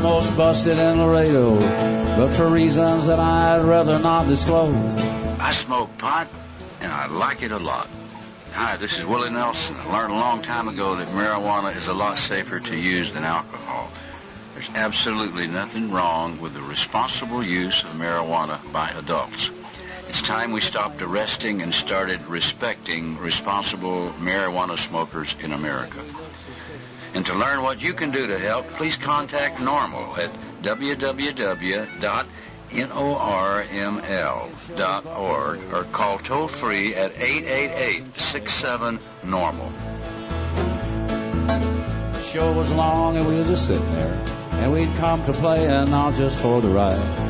almost busted in Laredo, but for reasons that I'd rather not disclose. I smoke pot, and I like it a lot. Hi, this is Willie Nelson. I learned a long time ago that marijuana is a lot safer to use than alcohol. There's absolutely nothing wrong with the responsible use of marijuana by adults. It's time we stopped arresting and started respecting responsible marijuana smokers in America. And to learn what you can do to help, please contact NORML at www.norml.org or call toll-free at 888-67-NORML. The show was long and we were just sitting there, and we'd come to play and not just for the ride.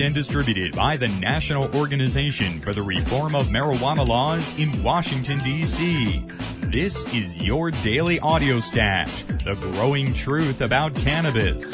And distributed by the National Organization for the Reform of Marijuana Laws in Washington, D.C. This is your daily audio stash, the growing truth about cannabis.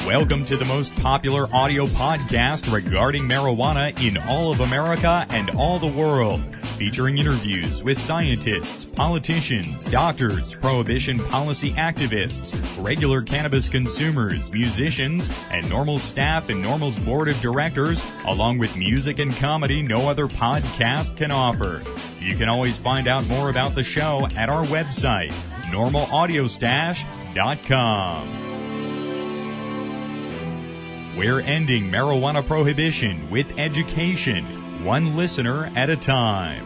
Welcome to the most popular audio podcast regarding marijuana in all of America and all the world, featuring interviews with scientists, politicians, doctors, prohibition policy activists, regular cannabis consumers, musicians, and NORML staff and NORML's board of directors, along with music and comedy no other podcast can offer. You can always find out more about the show at our website, normalaudiostash.com. We're ending marijuana prohibition with education, one listener at a time.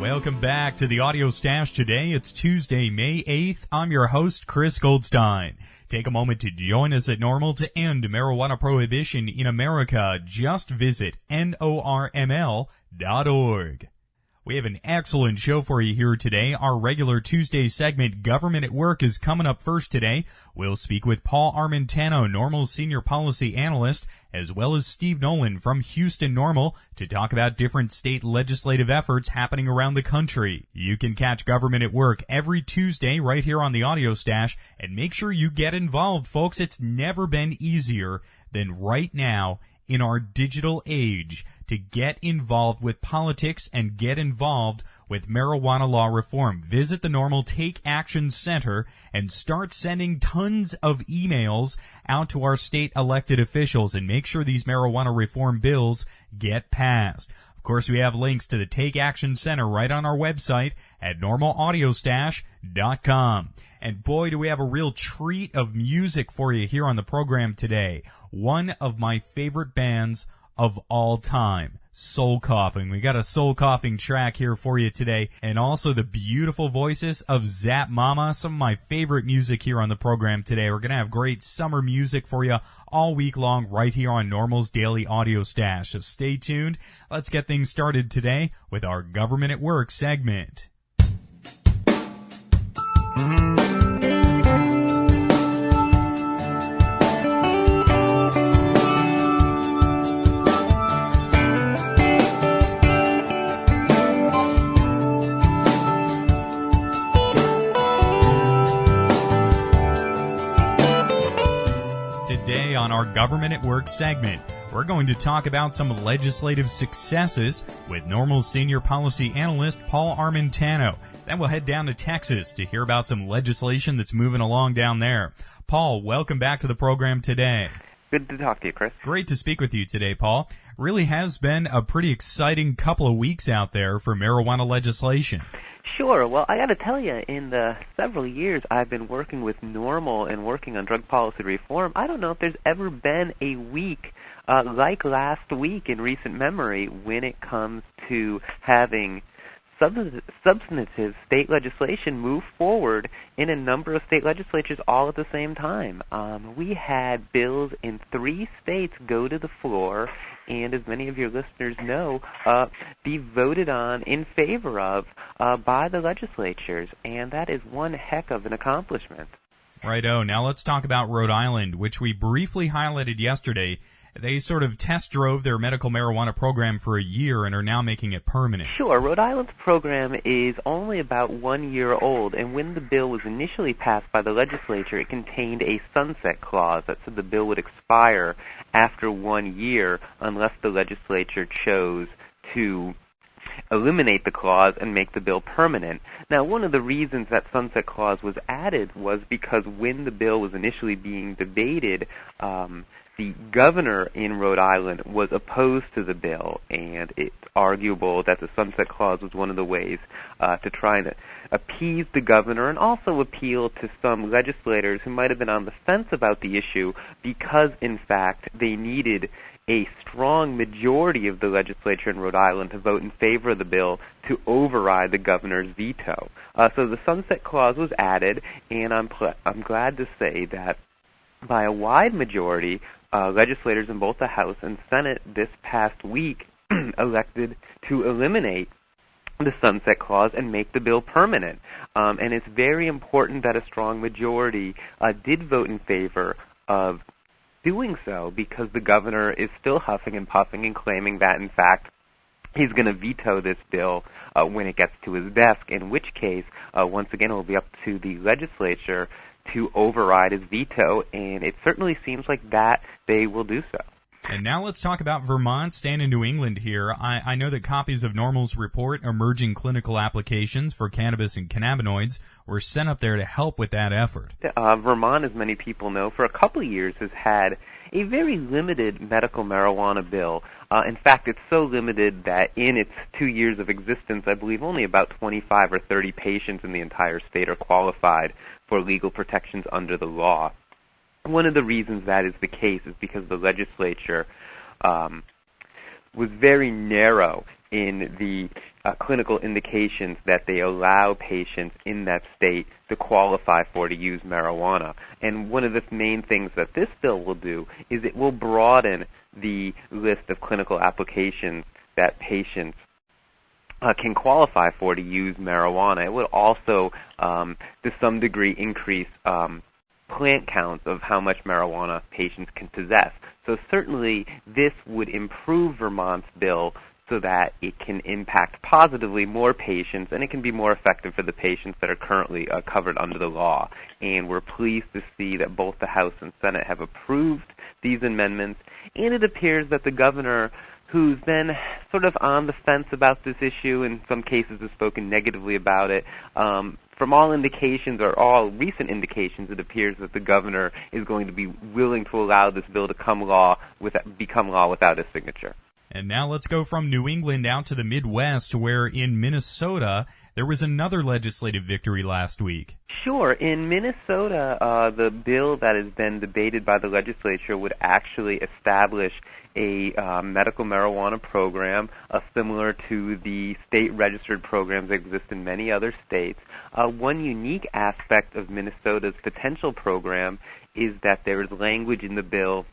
Welcome back to the Audio Stash today. It's Tuesday, May 8th. I'm your host, Chris Goldstein. Take a moment to join us at NORML to end marijuana prohibition in America. Just visit NORML.org. We have an excellent show for you here today. Our regular Tuesday segment, Government at Work, is coming up first today. We'll speak with Paul Armentano, NORML's Senior Policy Analyst, as well as Steve Nolan from Houston NORML to talk about different state legislative efforts happening around the country. You can catch Government at Work every Tuesday right here on the Audio Stash, and make sure you get involved, folks. It's never been easier than right now in our digital age to get involved with politics and get involved with marijuana law reform. Visit the NORML Take Action Center and start sending tons of emails out to our state elected officials and make sure these marijuana reform bills get passed. Of course, we have links to the Take Action Center right on our website at normalaudiostash.com. And boy, do we have a real treat of music for you here on the program today. One of my favorite bands of all time, Soul Coughing. We got a Soul Coughing track here for you today, and also the beautiful voices of Zap Mama, some of my favorite music here on the program today. We're going to have great summer music for you all week long right here on NORML's Daily Audio Stash. So stay tuned. Let's get things started today with our Government at Work segment. Today on our Government at Work segment, we're going to talk about some legislative successes with NORML's Senior Policy Analyst Paul Armentano. Then we'll head down to Texas to hear about some legislation that's moving along down there. Paul, welcome back to the program today. Good to talk to you, Chris. Great to speak with you today, Paul. Really has been a pretty exciting couple of weeks out there for marijuana legislation. Sure. Well, I got to tell you, in the several years I've been working with NORML and working on drug policy reform, I don't know if there's ever been a week like last week in recent memory when it comes to having substantive state legislation move forward in a number of state legislatures all at the same time. We had bills in 3 states go to the floor, and as many of your listeners know, be voted on in favor of by the legislatures, and that is one heck of an accomplishment. Righto. Now let's talk about Rhode Island, which we briefly highlighted yesterday. They sort of test drove their medical marijuana program for a year and are now making it permanent. Sure. Rhode Island's program is only about 1 year old, and when the bill was initially passed by the legislature, it contained a sunset clause that said the bill would expire after 1 year unless the legislature chose to eliminate the clause and make the bill permanent. Now, one of the reasons that sunset clause was added was because when the bill was initially being debated, the governor in Rhode Island was opposed to the bill, and it's arguable that the sunset clause was one of the ways to try to appease the governor and also appeal to some legislators who might have been on the fence about the issue because, in fact, they needed a strong majority of the legislature in Rhode Island to vote in favor of the bill to override the governor's veto. So the sunset clause was added, and I'm glad to say that by a wide majority, legislators in both the House and Senate this past week elected to eliminate the sunset clause and make the bill permanent. And it's very important that a strong majority did vote in favor of doing so because the governor is still huffing and puffing and claiming that, in fact, he's going to veto this bill when it gets to his desk, in which case, once again, it will be up to the legislature to override his veto, and it certainly seems like that they will do so. And now let's talk about Vermont, staying in New England here. I know that copies of NORML's report, Emerging Clinical Applications for Cannabis and Cannabinoids, were sent up there to help with that effort. Vermont, as many people know, for a couple of years has had a very limited medical marijuana bill. In fact, it's so limited that in its 2 years of existence, I believe only about 25 or 30 patients in the entire state are qualified for legal protections under the law. One of the reasons that is the case is because the legislature was very narrow in the clinical indications that they allow patients in that state to qualify for to use marijuana. And one of the main things that this bill will do is it will broaden the list of clinical applications that patients can qualify for to use marijuana. It will also, to some degree, increase plant counts of how much marijuana patients can possess. So certainly this would improve Vermont's bill so that it can impact positively more patients and it can be more effective for the patients that are currently covered under the law. And we're pleased to see that both the House and Senate have approved these amendments, and it appears that the governor, who's been sort of on the fence about this issue, in some cases has spoken negatively about it, from all indications, or all recent indications, it appears that the governor is going to be willing to allow this bill to become law without his signature. And now let's go from New England out to the Midwest, where in Minnesota there was another legislative victory last week. Sure. In Minnesota, the bill that has been debated by the legislature would actually establish a medical marijuana program similar to the state-registered programs that exist in many other states. One unique aspect of Minnesota's potential program is that there is language in the bill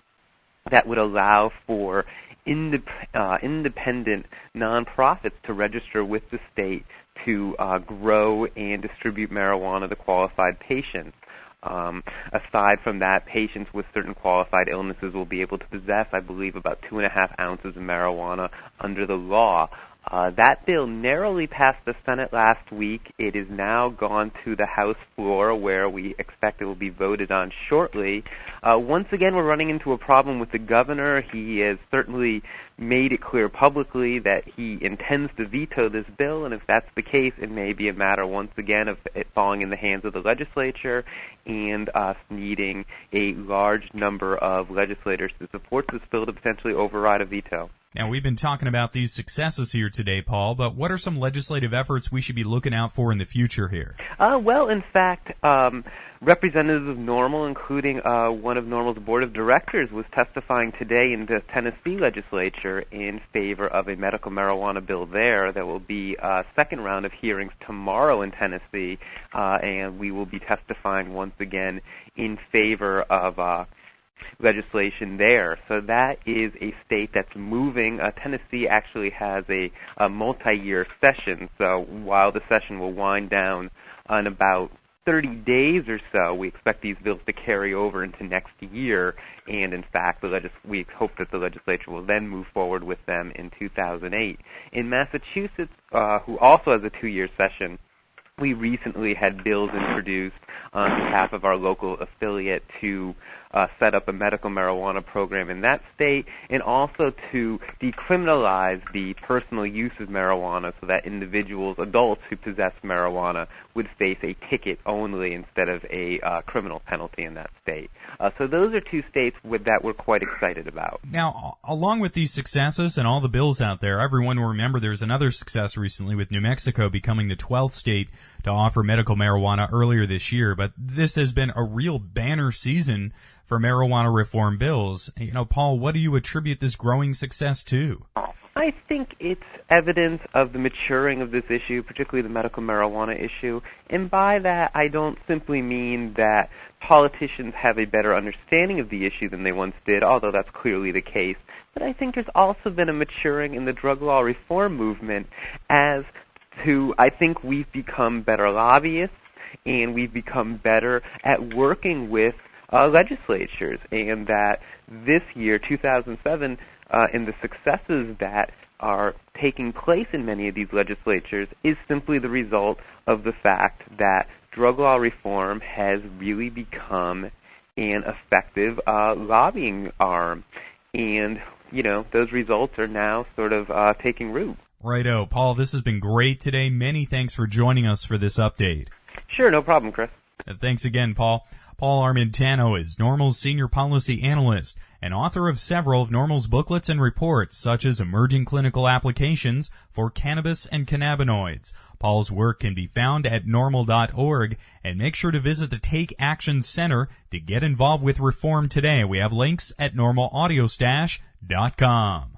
that would allow for independent nonprofits to register with the state to grow and distribute marijuana to qualified patients. Aside from that, patients with certain qualified illnesses will be able to possess, I believe, about 2.5 ounces of marijuana under the law. That bill narrowly passed the Senate last week. It is now gone to the House floor, where we expect it will be voted on shortly. Once again, we're running into a problem with the governor. He has certainly made it clear publicly that he intends to veto this bill, and if that's the case, it may be a matter, once again, of it falling in the hands of the legislature and us needing a large number of legislators to support this bill to potentially override a veto. Now, we've been talking about these successes here today, Paul, but what are some legislative efforts we should be looking out for in the future here? Well, in fact, representatives of NORML, including one of NORML's board of directors, was testifying today in the Tennessee legislature in favor of a medical marijuana bill there. There will be a second round of hearings tomorrow in Tennessee, and we will be testifying once again in favor of legislation there. So that is a state that's moving. Tennessee actually has a multi-year session, so while the session will wind down in about 30 days or so, we expect these bills to carry over into next year, and in fact, we hope that the legislature will then move forward with them in 2008. In Massachusetts, who also has a 2-year session, we recently had bills introduced on behalf of our local affiliate to set up a medical marijuana program in that state, and also to decriminalize the personal use of marijuana so that individuals, adults who possess marijuana, would face a ticket only instead of a criminal penalty in that state. So those are 2 states that we're quite excited about. Now, along with these successes and all the bills out there, everyone will remember there's another success recently with New Mexico becoming the 12th state to offer medical marijuana earlier this year, but this has been a real banner season for marijuana reform bills. You know, Paul, what do you attribute this growing success to? I think it's evidence of the maturing of this issue, particularly the medical marijuana issue. And by that, I don't simply mean that politicians have a better understanding of the issue than they once did, although that's clearly the case. But I think there's also been a maturing in the drug law reform movement I think we've become better lobbyists, and we've become better at working with legislatures, and that this year, 2007, and the successes that are taking place in many of these legislatures is simply the result of the fact that drug law reform has really become an effective lobbying arm. And, those results are now sort of taking root. Righto. Paul, this has been great today. Many thanks for joining us for this update. Sure, no problem, Chris. Thanks again, Paul. Paul Armentano is NORML's Senior Policy Analyst and author of several of NORML's booklets and reports, such as Emerging Clinical Applications for Cannabis and Cannabinoids. Paul's work can be found at norml.org, and make sure to visit the Take Action Center to get involved with reform today. We have links at normalaudiostash.com.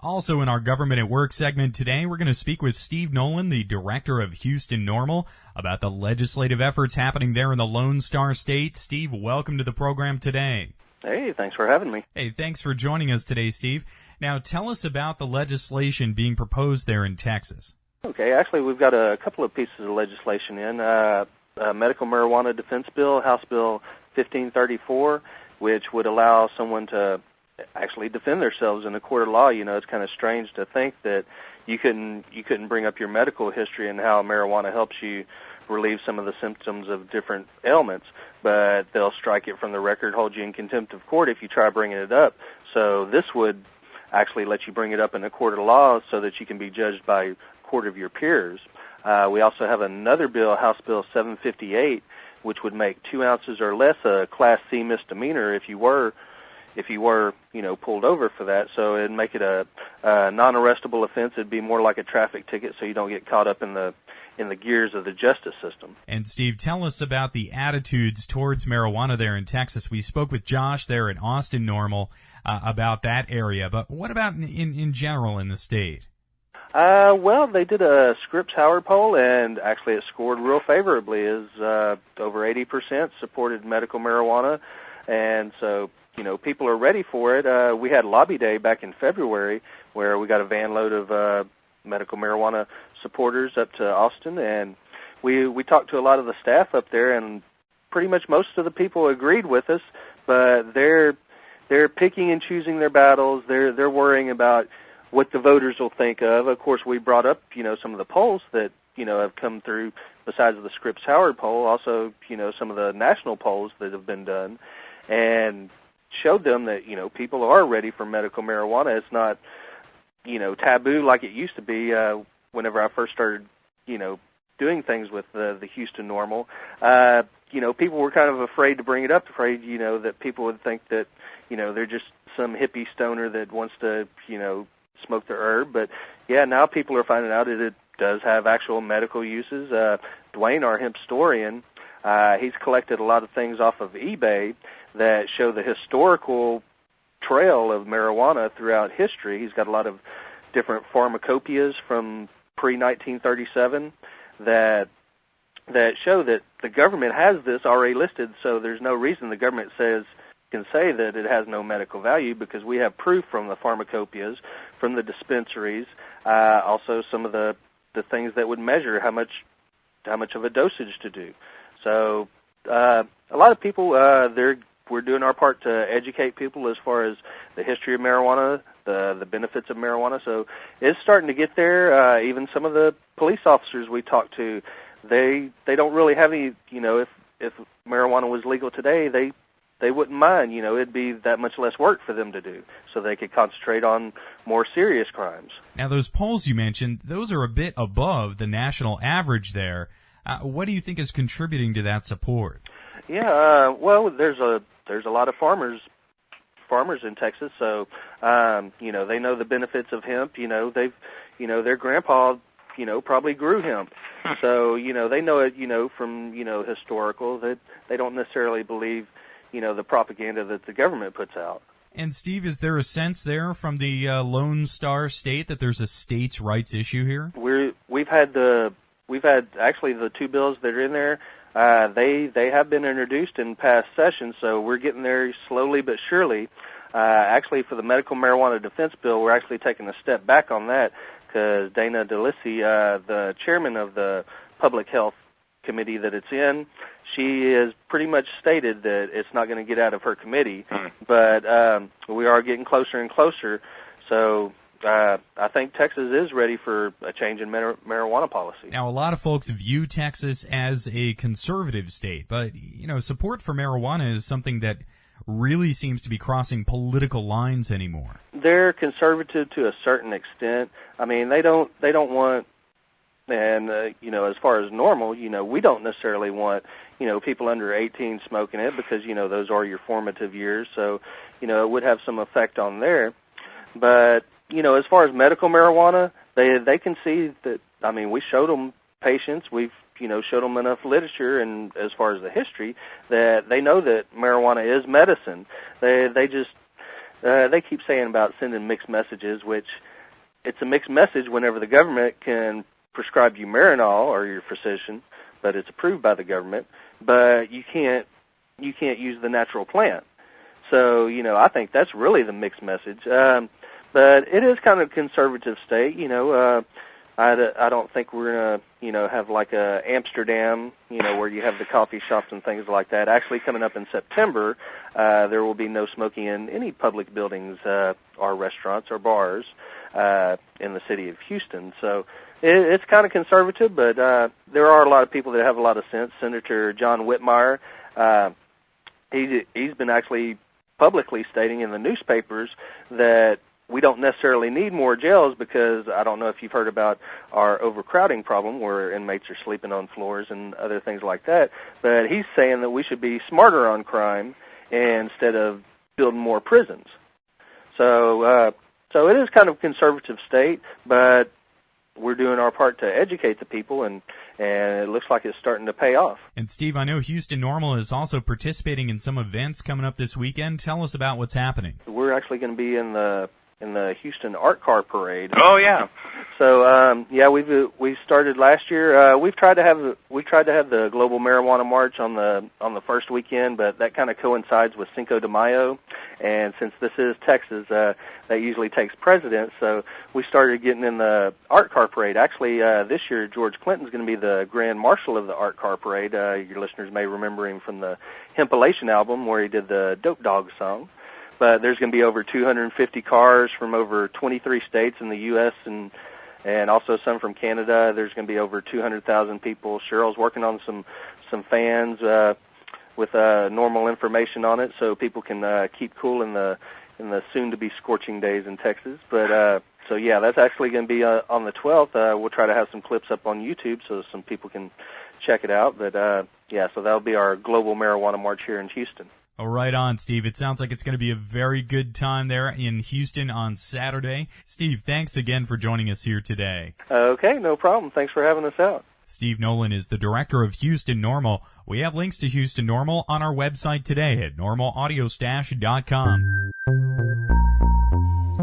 Also in our Government at Work segment today, we're going to speak with Steve Nolan, the director of Houston NORML, about the legislative efforts happening there in the Lone Star State. Steve, welcome to the program today. Hey, thanks for having me. Hey, thanks for joining us today, Steve. Now, tell us about the legislation being proposed there in Texas. Okay, actually, we've got a couple of pieces of legislation in. A medical marijuana defense bill, House Bill 1534, which would allow someone to actually defend themselves in a court of law. It's kind of strange to think that you couldn't bring up your medical history and how marijuana helps you relieve some of the symptoms of different ailments, but they'll strike it from the record, hold you in contempt of court if you try bringing it up. So this would actually let you bring it up in a court of law so that you can be judged by a court of your peers. We also have another bill, House Bill 758, which would make 2 ounces or less a Class C misdemeanor if you were pulled over for that. So it'd make it a non-arrestable offense. It'd be more like a traffic ticket, so you don't get caught up in the gears of the justice system. And Steve, tell us about the attitudes towards marijuana there in Texas. We spoke with Josh there at Austin NORML about that area, but what about in general in the state? Well, they did a Scripps-Howard poll, and actually it scored real favorably. Over 80% supported medical marijuana, and so people are ready for it. We had Lobby Day back in February where we got a van load of medical marijuana supporters up to Austin, and we talked to a lot of the staff up there, and pretty much most of the people agreed with us, but they're picking and choosing their battles. They're worrying about what the voters will think of. Of course, we brought up, some of the polls that, have come through besides the Scripps-Howard poll, also, some of the national polls that have been done, and showed them that, people are ready for medical marijuana. It's not, taboo like it used to be whenever I first started, doing things with the Houston NORML. People were kind of afraid to bring it up, afraid, that people would think that, they're just some hippie stoner that wants to, smoke the herb. But yeah, now people are finding out that it does have actual medical uses. Dwayne, our hemp historian, he's collected a lot of things off of eBay that show the historical trail of marijuana throughout history. He's got a lot of different pharmacopoeias from pre-1937 that show that the government has this already listed, so there's no reason the government can say that it has no medical value, because we have proof from the pharmacopoeias, from the dispensaries, also some of the things that would measure how much of a dosage to do. So a lot of people, we're doing our part to educate people as far as the history of marijuana, the benefits of marijuana. So it's starting to get there. Even some of the police officers we talk to, they don't really have any, if marijuana was legal today, they wouldn't mind, it'd be that much less work for them to do, so they could concentrate on more serious crimes. Now, those polls you mentioned, those are a bit above the national average there. What do you think is contributing to that support? Yeah, well, there's a lot of farmers in Texas, so they know the benefits of hemp. Their grandpa probably grew hemp, so they know it from historical, that they don't necessarily believe the propaganda that the government puts out. And Steve, is there a sense there from the Lone Star State that there's a states' rights issue here? We've had actually the two bills that are in there. They have been introduced in past sessions, so we're getting there slowly but surely. Actually, for the medical marijuana defense bill, we're actually taking a step back on that, because Dana DeLisi, the chairman of the public health committee that it's in, she has pretty much stated that it's not going to get out of her committee, but we are getting closer and closer. So I think Texas is ready for a change in marijuana policy. Now, a lot of folks view Texas as a conservative state, but, support for marijuana is something that really seems to be crossing political lines anymore. They're conservative to a certain extent. I mean, they don't want, and, as far as NORML, we don't necessarily want, people under 18 smoking it, because, those are your formative years, so, it would have some effect on there. But, as far as medical marijuana, they can see that, we showed them patients, we've, showed them enough literature, and as far as the history, that they know that marijuana is medicine. They keep saying about sending mixed messages, which it's a mixed message whenever the government can prescribe you Marinol, or your physician, but it's approved by the government, but you can't use the natural plant. So, I think that's really the mixed message. But it is kind of a conservative state, I don't think we're going to, have like a Amsterdam, where you have the coffee shops and things like that. Actually, coming up in September, there will be no smoking in any public buildings or restaurants or bars in the city of Houston. So it's kind of conservative, but there are a lot of people that have a lot of sense. Senator John Whitmire, he's been actually publicly stating in the newspapers that we don't necessarily need more jails, because I don't know if you've heard about our overcrowding problem, where inmates are sleeping on floors and other things like that. But he's saying that we should be smarter on crime instead of building more prisons. So it is kind of a conservative state, but we're doing our part to educate the people, and it looks like it's starting to pay off. And Steve, I know Houston NORML is also participating in some events coming up this weekend. Tell us about what's happening. We're actually going to be in the Houston Art Car Parade. Oh yeah. So we started last year. We tried to have the Global Marijuana March on the first weekend, but that kind of coincides with Cinco de Mayo, and since this is Texas, that usually takes precedence. So we started getting in the Art Car Parade. Actually, this year George Clinton's going to be the Grand Marshal of the Art Car Parade. Your listeners may remember him from the Hempilation album, where he did the Dope Dog song. But there's going to be over 250 cars from over 23 states in the U.S. and also some from Canada. There's going to be over 200,000 people. Cheryl's working on some fans with NORML information on it, so people can keep cool in the soon-to-be scorching days in Texas. But so yeah, that's actually going to be on the 12th. We'll try to have some clips up on YouTube so some people can check it out. But yeah, so that'll be our Global Marijuana March here in Houston. Oh, right on, Steve. It sounds like it's going to be a very good time there in Houston on Saturday. Steve, thanks again for joining us here today. Okay, no problem. Thanks for having us out. Steve Nolan is the director of Houston NORML. We have links to Houston NORML on our website today at normalaudiostash.com.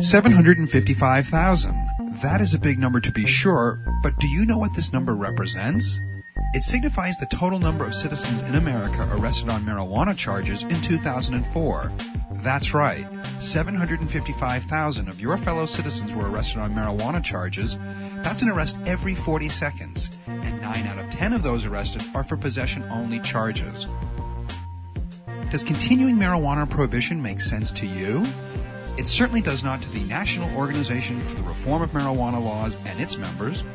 755,000. That is a big number to be sure, but do you know what this number represents? It signifies the total number of citizens in America arrested on marijuana charges in 2004. That's right. 755,000 of your fellow citizens were arrested on marijuana charges. That's an arrest every 40 seconds. And 9 out of 10 of those arrested are for possession-only charges. Does continuing marijuana prohibition make sense to you? It certainly does not to the National Organization for the Reform of Marijuana Laws and its members.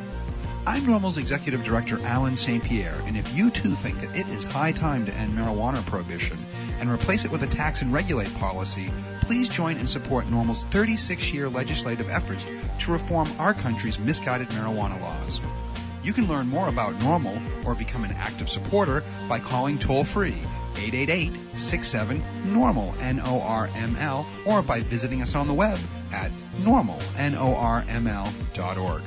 I'm NORML's Executive Director, Alan St. Pierre, and if you too think that it is high time to end marijuana prohibition and replace it with a tax and regulate policy, please join and support NORML's 36-year legislative efforts to reform our country's misguided marijuana laws. You can learn more about NORML or become an active supporter by calling toll-free 888-67-NORML, N-O-R-M-L, or by visiting us on the web at NORML, NORML.org.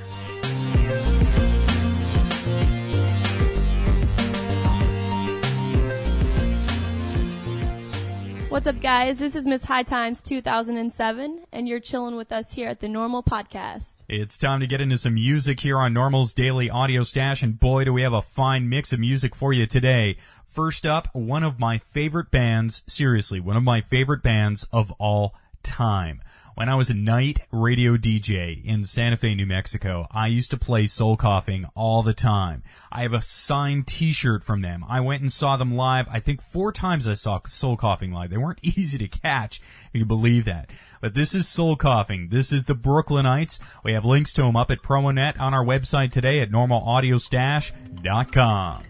What's up, guys? This is Miss High Times 2007, and you're chilling with us here at the NORML Podcast. It's time to get into some music here on NORML's Daily Audio Stash, and boy, do we have a fine mix of music for you today. First up, one of my favorite bands, seriously, one of my favorite bands of all time. When I was a night radio DJ in Santa Fe, New Mexico, I used to play Soul Coughing all the time. I have a signed t-shirt from them. I went and saw them live. I think 4 times I saw Soul Coughing live. They weren't easy to catch, if you can believe that. But this is Soul Coughing. This is the Brooklynites. We have links to them up at PromoNet on our website today at normalaudiostash.com.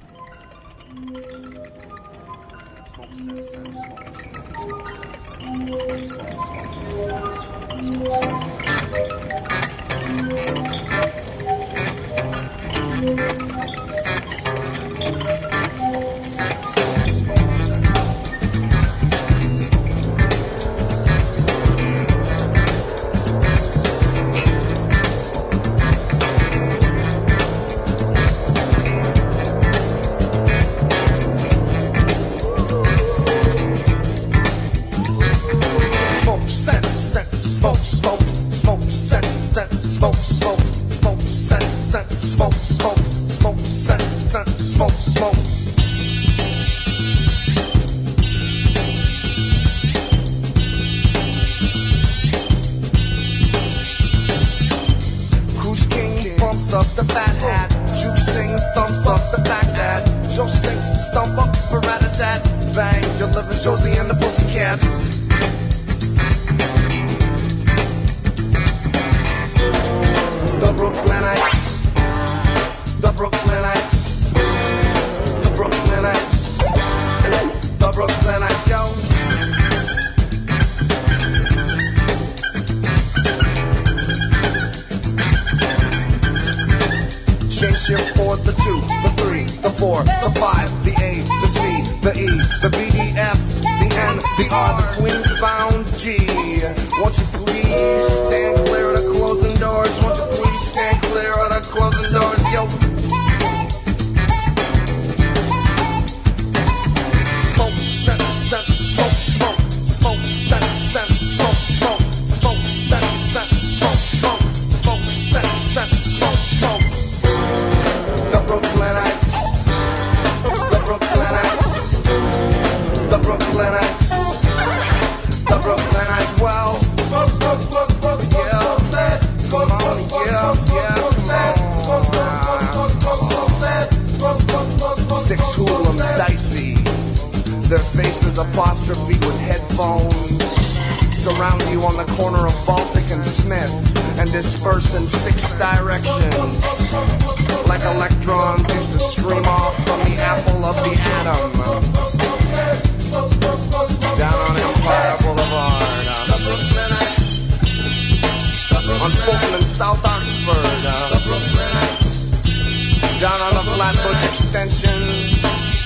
Down on the Flatbush extension,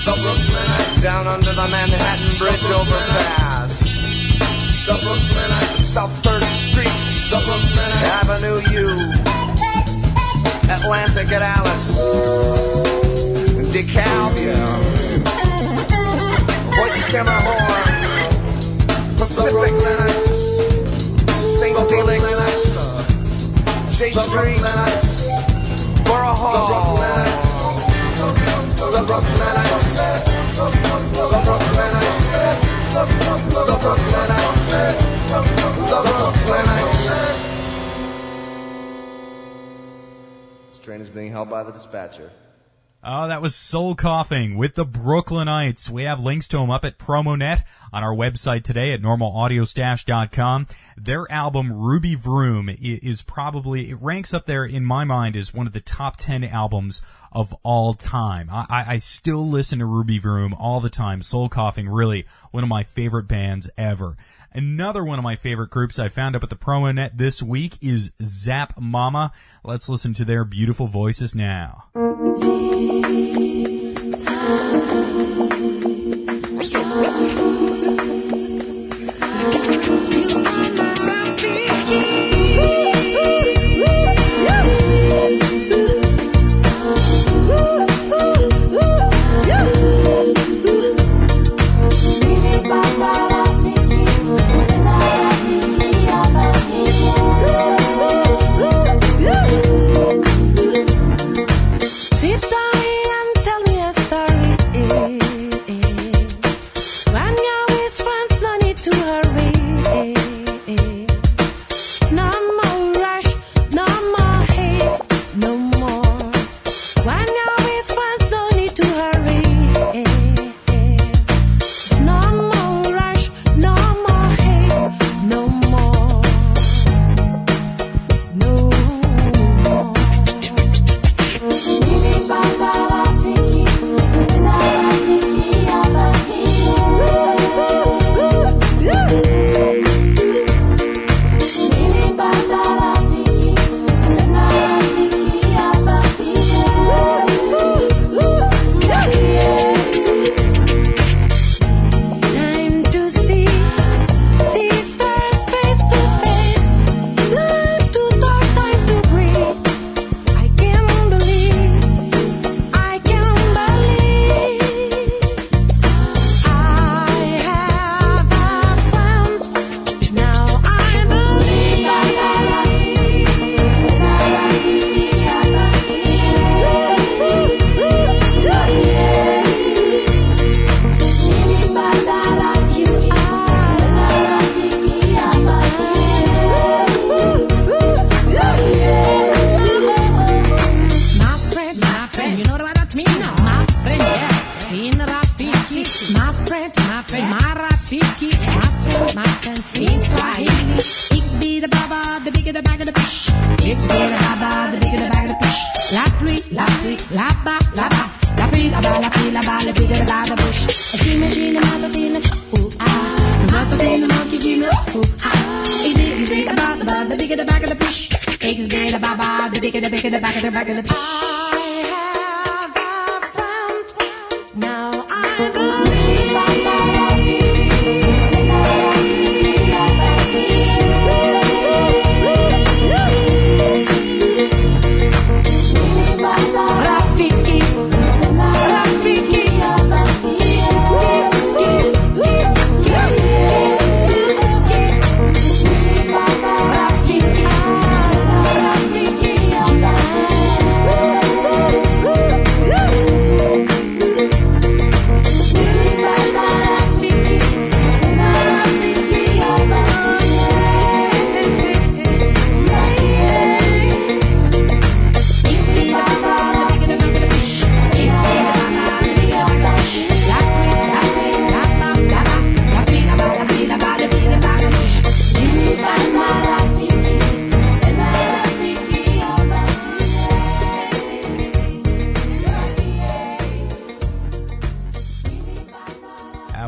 The Brooklynites down under the Manhattan Bridge overpass. The Brooklynites South 3rd Street. The Brooklynites Avenue U. Atlantic at Alice. DeKalb, yeah. White Schermerhorn. Pacific Lenites. St. Felix. J Street. Borough Hall. The Brooklynites. The Brooklynites. The Brooklynites. The Brooklynites. This train is being held by the dispatcher. Oh, that was Soul Coughing with the Brooklynites. We have links to them up at PromoNet on our website today at normalaudiostash.com. Their album, Ruby Vroom, is probably, it ranks up there in my mind as one of the top 10 albums of all time. I still listen to Ruby Vroom all the time. Soul Coughing, really one of my favorite bands ever. Another one of my favorite groups I found up at the PromoNet this week is Zap Mama. Let's listen to their beautiful voices now.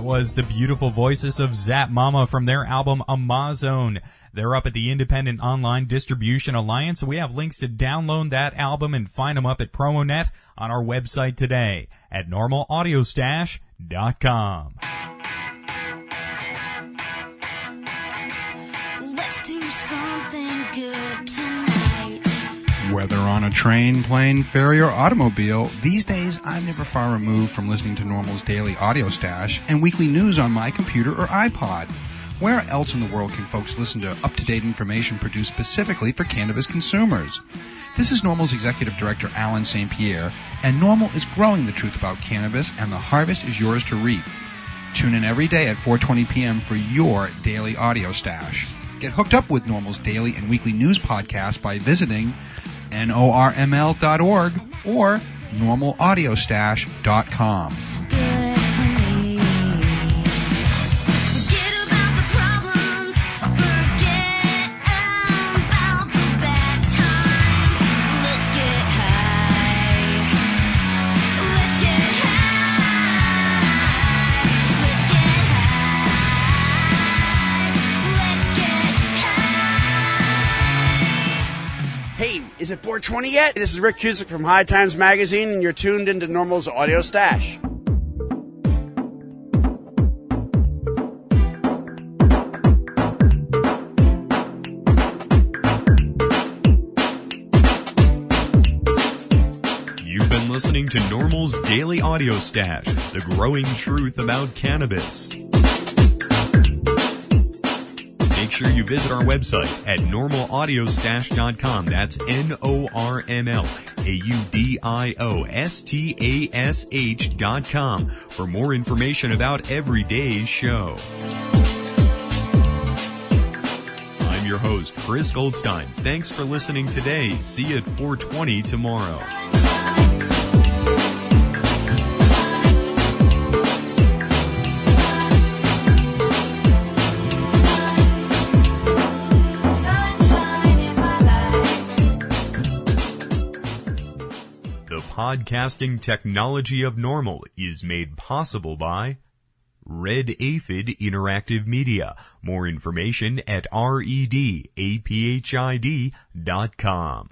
That was the beautiful voices of Zap Mama from their album Amazon. They're up at the Independent Online Distribution Alliance, and we have links to download that album and find them up at PromoNet on our website today at normalaudiostash.com. Let's do something good tonight. Whether on a train, plane, ferry, or automobile, these days I'm never far removed from listening to NORML's daily audio stash and weekly news on my computer or iPod. Where else in the world can folks listen to up-to-date information produced specifically for cannabis consumers? This is NORML's Executive Director, Alan St. Pierre, and NORML is growing the truth about cannabis, and the harvest is yours to reap. Tune in every day at 4:20 p.m. for your daily audio stash. Get hooked up with NORML's daily and weekly news podcast by visiting NORML.org or normalaudiostash.com. Good to me. Forget about the problems. Forget about the bad times. Let's get high. Let's get high. Let's get high. Let's get high. Hey, is it 420 yet? This is Rick Cusick from High Times Magazine, and you're tuned into NORML's Audio Stash. You've been listening to NORML's Daily Audio Stash, the growing truth about cannabis. Make sure you visit our website at normalaudiostash.com. That's NORMLAUDIOSTASH.com for more information about every day's show. I'm your host, Chris Goldstein. Thanks for listening today. See you at 4:20 tomorrow. Podcasting technology of NORML is made possible by Red Aphid Interactive Media. More information at redapphid.com.